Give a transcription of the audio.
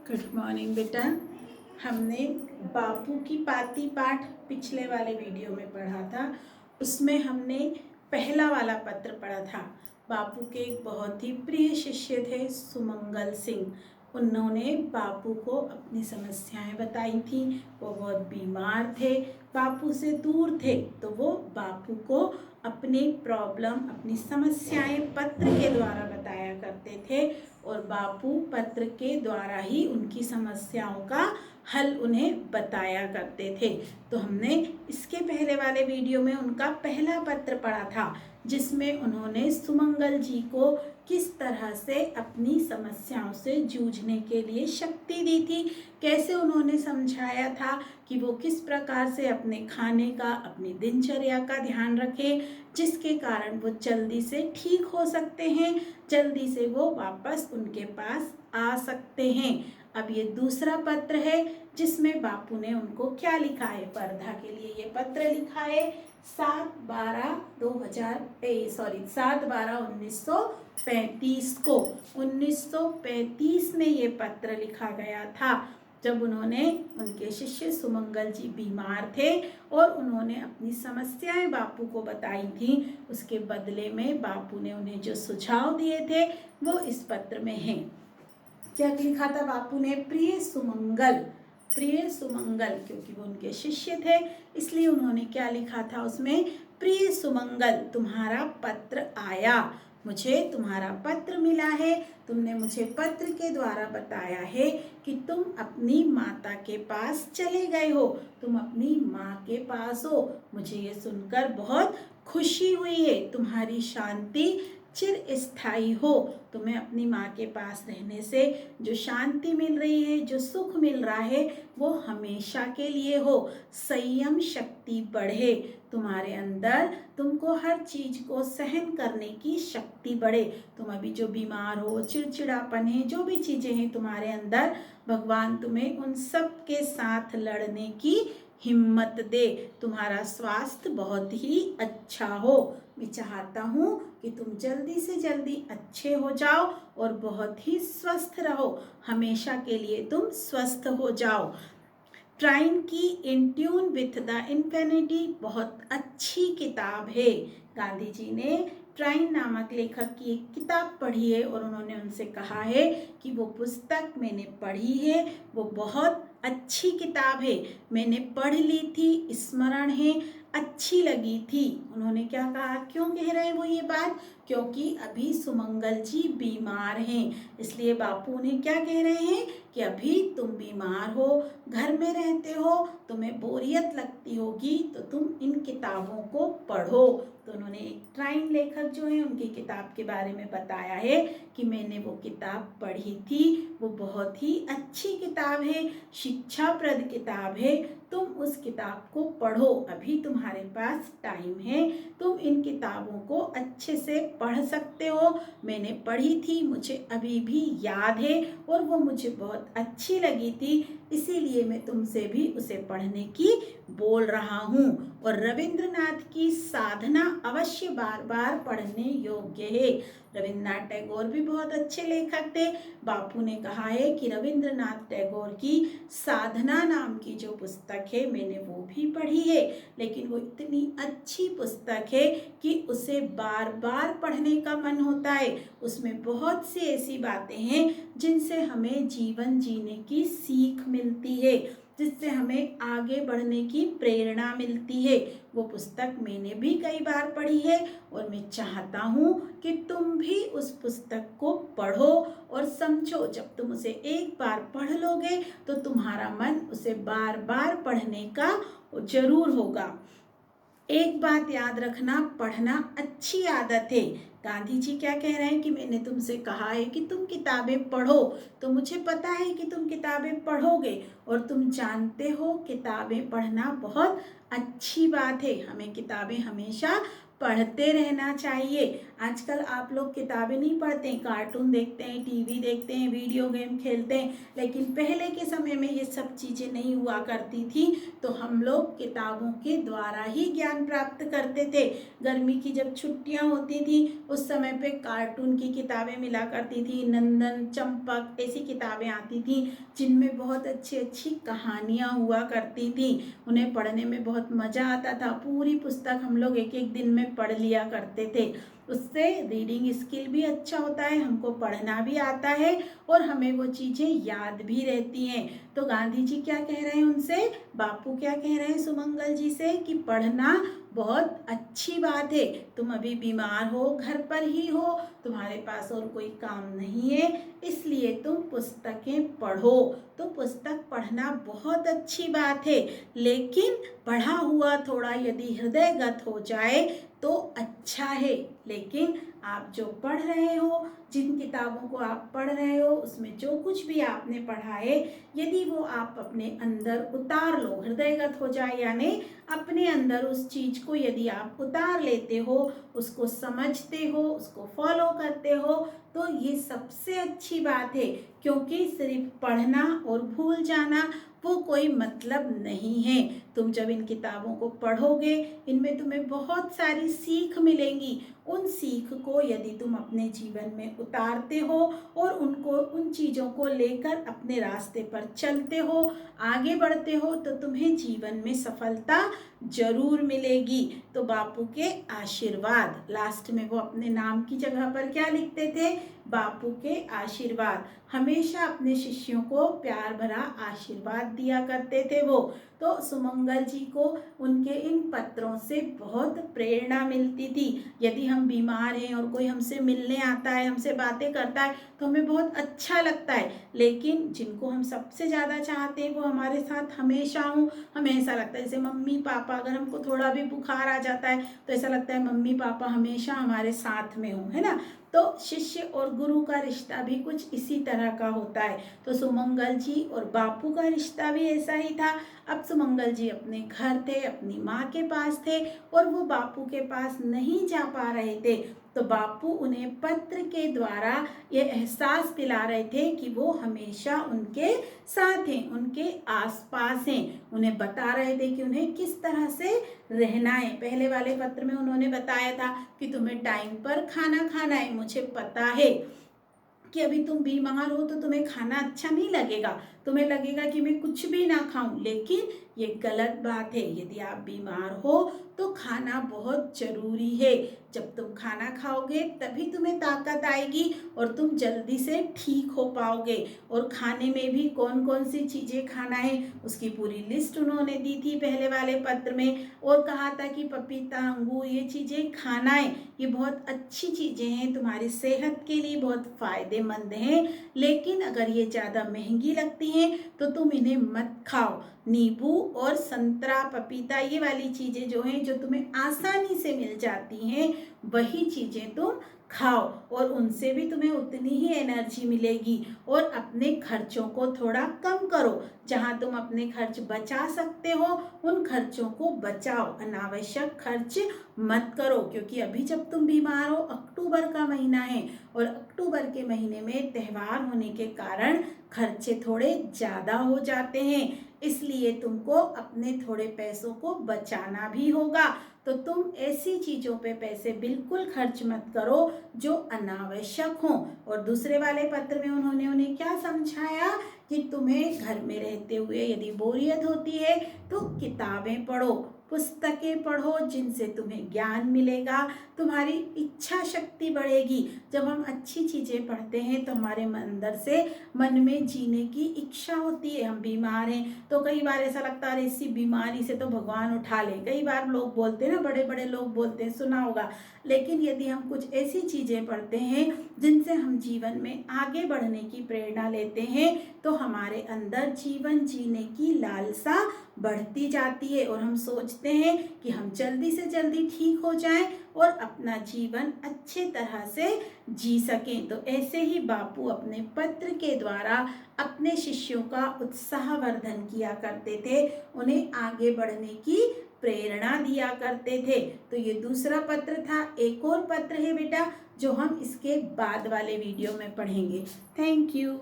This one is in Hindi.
गुड मॉर्निंग बेटा। हमने बापू की पाती पाठ पिछले वाले वीडियो में पढ़ा था। उसमें हमने पहला वाला पत्र पढ़ा था। बापू के एक बहुत ही प्रिय शिष्य थे सुमंगल सिंह। उन्होंने बापू को अपनी समस्याएं बताई थी। वो बहुत बीमार थे, बापू से दूर थे, तो वो बापू को अपनी प्रॉब्लम, अपनी समस्याएं पत्र के द्वारा बताया करते थे और बापू पत्र के द्वारा ही उनकी समस्याओं का हल उन्हें बताया करते थे। तो हमने इसके पहले वाले वीडियो में उनका पहला पत्र पढ़ा था, जिसमें उन्होंने सुमंगल जी को किस तरह से अपनी समस्याओं से जूझने के लिए शक्ति दी थी, कैसे उन्होंने समझाया था कि वो किस प्रकार से अपने खाने का, अपनी दिनचर्या का ध्यान रखें, जिसके कारण वो जल्दी से ठीक हो सकते हैं, जल्दी से वो वापस उनके पास आ सकते हैं। अब ये दूसरा पत्र है जिसमें बापू ने उनको क्या लिखा है। वर्धा के लिए ये पत्र लिखा है 7/12/1935 को। 1935 में ये पत्र लिखा गया था, जब उन्होंने, उनके शिष्य सुमंगल जी बीमार थे और उन्होंने अपनी समस्याएं बापू को बताई थी। उसके बदले में बापू ने उन्हें जो सुझाव दिए थे वो इस पत्र में हैं। क्या लिखा था बापू ने? प्रिय सुमंगल, प्रिय सुमंगल, क्योंकि वो उनके शिष्य थे इसलिए उन्होंने क्या लिखा था उसमें? प्रिय सुमंगल, तुम्हारा पत्र आया, मुझे तुम्हारा पत्र मिला है। तुमने मुझे पत्र के द्वारा बताया है कि तुम अपनी माता के पास चले गए हो, तुम अपनी माँ के पास हो। मुझे ये सुनकर बहुत खुशी हुई है। तुम्हारी शांति चिरस्थायी हो। तुम्हें अपनी माँ के पास रहने से जो शांति मिल रही है, जो सुख मिल रहा है, वो हमेशा के लिए हो। संयम शक्ति बढ़े तुम्हारे अंदर, तुमको हर चीज को सहन करने की शक्ति बढ़े। तुम अभी जो बीमार हो, चिड़चिड़ापन है, जो भी चीजें हैं तुम्हारे अंदर, भगवान तुम्हें उन सब के साथ लड़ने की हिम्मत दे। तुम्हारा स्वास्थ्य बहुत ही अच्छा हो। मैं चाहता हूँ कि तुम जल्दी से जल्दी अच्छे हो जाओ और बहुत ही स्वस्थ रहो, हमेशा के लिए तुम स्वस्थ हो जाओ। ट्राइन की in tune with the infinity बहुत अच्छी किताब है। गांधी जी ने ट्राइन नामक लेखक की एक किताब पढ़ी है और उन्होंने उनसे कहा है कि वो पुस्तक मैंने पढ़ी है, वो बहुत अच्छी किताब है, मैंने पढ़ ली थी, स्मरण है, अच्छी लगी थी। उन्होंने क्या कहा? क्यों कह रहे हैं वो ये बात? क्योंकि अभी सुमंगल जी बीमार हैं, इसलिए बापू ने क्या कह रहे हैं कि अभी तुम बीमार हो, घर में रहते हो, तुम्हें बोरियत लगती होगी, तो तुम इन किताबों को पढ़ो। तो उन्होंने एक ट्राइन लेखक जो है उनकी किताब के बारे में बताया है कि मैंने वो किताब पढ़ी थी, वो बहुत ही अच्छी किताब है, शिक्षाप्रद किताब है, तुम उस किताब को पढ़ो। अभी तुम्हारे पास टाइम है, तुम इन किताबों को अच्छे से पढ़ सकते हो। मैंने पढ़ी थी, मुझे अभी भी याद है और वो मुझे बहुत अच्छी लगी थी, इसीलिए मैं तुमसे भी उसे पढ़ने की बोल रहा हूँ। और रविंद्रनाथ की साधना अवश्य बार बार पढ़ने योग्य है। रविंद्रनाथ टैगोर भी बहुत अच्छे लेखक थे। बापू ने कहा है कि रविंद्रनाथ टैगोर की साधना नाम की जो पुस्तक है मैंने वो भी पढ़ी है, लेकिन वो इतनी अच्छी पुस्तक है कि उसे बार बार पढ़ने का मन होता है। उसमें बहुत सी ऐसी बातें हैं जिनसे हमें जीवन जीने की सीख मिलती है, जिससे हमें आगे बढ़ने की प्रेरणा मिलती है। वो पुस्तक मैंने भी कई बार पढ़ी है और मैं चाहता हूँ कि तुम भी उस पुस्तक को पढ़ो और समझो। जब तुम उसे एक बार पढ़ लोगे तो तुम्हारा मन उसे बार बार पढ़ने का जरूर होगा। एक बात याद रखना, पढ़ना अच्छी आदत है। गांधी जी क्या कह रहे हैं कि मैंने तुमसे कहा है कि तुम किताबें पढ़ो, तो मुझे पता है कि तुम किताबें पढ़ोगे और तुम जानते हो किताबें पढ़ना बहुत अच्छी बात है। हमें किताबें हमेशा पढ़ते रहना चाहिए। आजकल आप लोग किताबें नहीं पढ़ते हैं, कार्टून देखते हैं, टीवी देखते हैं, वीडियो गेम खेलते हैं, लेकिन पहले के समय में ये सब चीज़ें नहीं हुआ करती थी। तो हम लोग किताबों के द्वारा ही ज्ञान प्राप्त करते थे। गर्मी की जब छुट्टियां होती थी उस समय पे कार्टून की किताबें मिला करती थी, नंदन, चंपक ऐसी किताबें आती थी जिनमें बहुत अच्छी अच्छी कहानियाँ हुआ करती थी। उन्हें पढ़ने में बहुत मज़ा आता था। पूरी पुस्तक हम लोग एक एक दिन में पढ़ लिया करते थे। उससे रीडिंग स्किल भी अच्छा होता है, हमको पढ़ना भी आता है और हमें वो चीज़ें याद भी रहती हैं। तो गांधी जी क्या कह रहे हैं उनसे, बापू क्या कह रहे हैं सुमंगल जी से कि पढ़ना बहुत अच्छी बात है। तुम अभी बीमार हो, घर पर ही हो, तुम्हारे पास और कोई काम नहीं है, इसलिए तुम पुस्तकें पढ़ो। तो पुस्तक पढ़ना बहुत अच्छी बात है, लेकिन पढ़ा हुआ थोड़ा यदि हृदयगत हो जाए तो अच्छा है। लेकिन आप जो पढ़ रहे हो, जिन किताबों को आप पढ़ रहे हो, उसमें जो कुछ भी आपने पढ़ा है, यदि वो आप अपने अंदर उतार लो, हृदयगत हो जाए, यानी अपने अंदर उस चीज़ को यदि आप उतार लेते हो, उसको समझते हो, उसको फॉलो करते हो, तो ये सबसे अच्छी बात है। क्योंकि सिर्फ पढ़ना और भूल जाना वो कोई मतलब नहीं है। तुम जब इन किताबों को पढ़ोगे, इनमें तुम्हें बहुत सारी सीख मिलेंगी। उन सीख को यदि तुम अपने जीवन में उतारते हो और उन चीज़ों को लेकर अपने रास्ते पर चलते हो, आगे बढ़ते हो, तो तुम्हें जीवन में सफलता जरूर मिलेगी। तो बापू के आशीर्वाद, लास्ट में वो अपने नाम की जगह पर क्या लिखते थे, बापू के आशीर्वाद। हमेशा अपने शिष्यों को प्यार भरा आशीर्वाद दिया करते थे वो। तो सुमंगल जी को उनके इन पत्रों से बहुत प्रेरणा मिलती थी। यदि हम बीमार हैं और कोई हमसे मिलने आता है, हमसे बातें करता है, तो हमें बहुत अच्छा लगता है। लेकिन जिनको हम सबसे ज़्यादा चाहते हैं वो हमारे साथ हमेशा हों, हमें ऐसा लगता है जैसे मम्मी पापा, अगर हमको थोड़ा भी बुखार आ जाता है तो ऐसा लगता है मम्मी पापा हमेशा हमारे साथ में हों, है ना। तो शिष्य और गुरु का रिश्ता भी कुछ इसी तरह का होता है। तो सुमंगल जी और बापू का रिश्ता भी ऐसा ही था। अब सुमंगल जी अपने घर थे, अपनी माँ के पास थे और वो बापू के पास नहीं जा पा रहे थे। तो बापू उन्हें पत्र के द्वारा ये एहसास दिला रहे थे कि वो हमेशा उनके साथ हैं, उनके आसपास हैं। उन्हें बता रहे थे कि उन्हें किस तरह से रहना है। पहले वाले पत्र में उन्होंने बताया था कि तुम्हें टाइम पर खाना खाना है। मुझे पता है कि अभी तुम बीमार हो तो तुम्हें खाना अच्छा नहीं लगेगा, तुम्हें लगेगा कि मैं कुछ भी ना खाऊं, लेकिन ये गलत बात है। यदि आप बीमार हो तो खाना बहुत जरूरी है। जब तुम खाना खाओगे तभी तुम्हें ताकत आएगी और तुम जल्दी से ठीक हो पाओगे। और खाने में भी कौन कौन सी चीज़ें खाना है उसकी पूरी लिस्ट उन्होंने दी थी पहले वाले पत्र में, और कहा था कि पपीता, अंगूर, ये चीज़ें खाना है, ये बहुत अच्छी चीज़ें हैं, तुम्हारी सेहत के लिए बहुत फ़ायदेमंद हैं। लेकिन अगर ये ज़्यादा महंगी लगती हैं तो तुम इन्हें मत खाओ। नींबू और संतरा, पपीता, ये वाली चीज़ें जो हैं, जो तुम्हें आसानी से मिल जाती हैं, वही चीज़ें तुम खाओ और उनसे भी तुम्हें उतनी ही एनर्जी मिलेगी। और अपने खर्चों को थोड़ा कम करो। जहाँ तुम अपने खर्च बचा सकते हो उन खर्चों को बचाओ, अनावश्यक खर्च मत करो। क्योंकि अभी जब तुम बीमार हो, अक्टूबर का महीना है और अक्टूबर के महीने में त्यौहार होने के कारण खर्चे थोड़े ज़्यादा हो जाते हैं, इसलिए तुमको अपने थोड़े पैसों को बचाना भी होगा। तो तुम ऐसी चीज़ों पे पैसे बिल्कुल खर्च मत करो जो अनावश्यक हों। और दूसरे वाले पत्र में उन्होंने उन्हें क्या समझाया कि तुम्हें घर में रहते हुए यदि बोरियत होती है तो किताबें पढ़ो, पुस्तकें पढ़ो, जिनसे तुम्हें ज्ञान मिलेगा, तुम्हारी इच्छा शक्ति बढ़ेगी। जब हम अच्छी चीज़ें पढ़ते हैं तो हमारे अंदर से मन में जीने की इच्छा होती है। हम बीमार हैं तो कई बार ऐसा लगता है इसी बीमारी से तो भगवान उठा ले, कई बार लोग बोलते हैं ना, बड़े बड़े लोग बोलते हैं, सुना होगा। लेकिन यदि हम कुछ ऐसी चीज़ें पढ़ते हैं जिनसे हम जीवन में आगे बढ़ने की प्रेरणा लेते हैं तो हमारे अंदर जीवन जीने की लालसा बढ़ती जाती है और हम सोचते हैं कि हम जल्दी से जल्दी ठीक हो जाएं और अपना जीवन अच्छे तरह से जी सकें। तो ऐसे ही बापू अपने पत्र के द्वारा अपने शिष्यों का उत्साहवर्धन किया करते थे, उन्हें आगे बढ़ने की प्रेरणा दिया करते थे। तो ये दूसरा पत्र था। एक और पत्र है बेटा जो हम इसके बाद वाले वीडियो में पढ़ेंगे। Thank you.